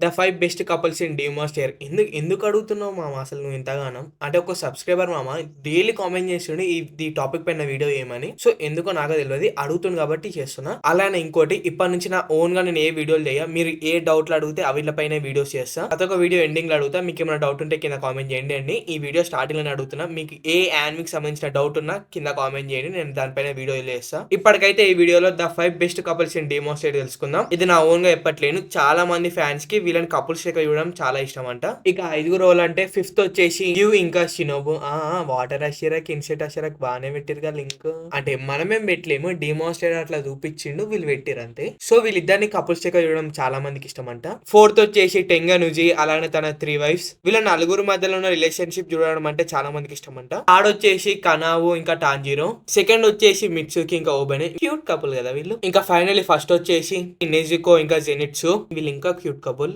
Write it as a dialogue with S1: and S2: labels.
S1: The 5 best couples in demon slayer. ఎందుకు అడుగుతున్నావు మామ అసలు నువ్వు ఇంతగానం? అంటే ఒక సబ్స్క్రైబర్ మామ డైలీ కామెంట్ చేస్తుండు ఈ టాపిక్ పైన వీడియో ఏమని. సో ఎందుకో నాకు తెలవదు. అడుగుతుంది కాబట్టి చేస్తున్నా. అలానే ఇంకోటి ఇప్పటి నుంచి నా ఓన్ గా నేను ఏ వీడియోలు చేయ. మీరు ఏ డౌట్లు అడిగితే వీటిపైన వీడియోస్ చేస్తా. ప్రతి ఒక్క వీడియో ఎండింగ్ లో అడుగుతా. మీకు ఏమైనా డౌట్ ఉంటే కింద కామెంట్ చేయండి అండి. ఈ వీడియో స్టార్టింగ్ లోనే అడుగుతున్నా. మీకు ఏ యానిమీకి సంబంధించిన డౌట్ ఉన్నా కింద కామెంట్ చేయండి. నేను దానిపైన వీడియో చేస్తా. ఇప్పటికైతే ఈ వీడియోలో the 5 best couples in demon slayer తెలుసుకుందాం. ఇది నా ఓన్ గా చెప్పట్లేను. చాలా మంది ఫ్యాన్స్ కి వీళ్ళని కపుల్స్ లెక్క చూడడం చాలా ఇష్టం అంట. ఇక 5 రోజులు అంటే 5th వచ్చేసి యూ ఇంకా షినోబు. వాటర్ అషిరక్ ఇన్సెట్ అషిరక్ బాగానే పెట్టిరుగా లింక్. అంటే మనమేం పెట్టలేము, డిమాన్స్ట్రేటర్ అట్లా చూపించిండు, వీళ్ళు పెట్టిరు అంతే. సో వీళ్ళిద్దరిని కపుల్స్ లెక్క చూడడం చాలా మందికి ఇష్టం అంట. 4th వచ్చేసి టెంగా నుజి, అలానే తన 3 వైఫ్స్. వీళ్ళ నలుగురు మధ్యలో ఉన్న రిలేషన్షిప్ చూడడం అంటే చాలా మందికి ఇష్టం అంట. థర్డ్ వచ్చేసి కనావు ఇంకా టాంజిరో. సెకండ్ వచ్చేసి మిట్సుకి ఇంకా ఓబెనే. క్యూట్ కపుల్ కదా వీళ్ళు. ఇంకా ఫైనల్లీ ఫస్ట్ వచ్చేసి నెజుకో ఇంకా జెనిట్సు. వీళ్ళు ఇంకా క్యూట్ కపుల్.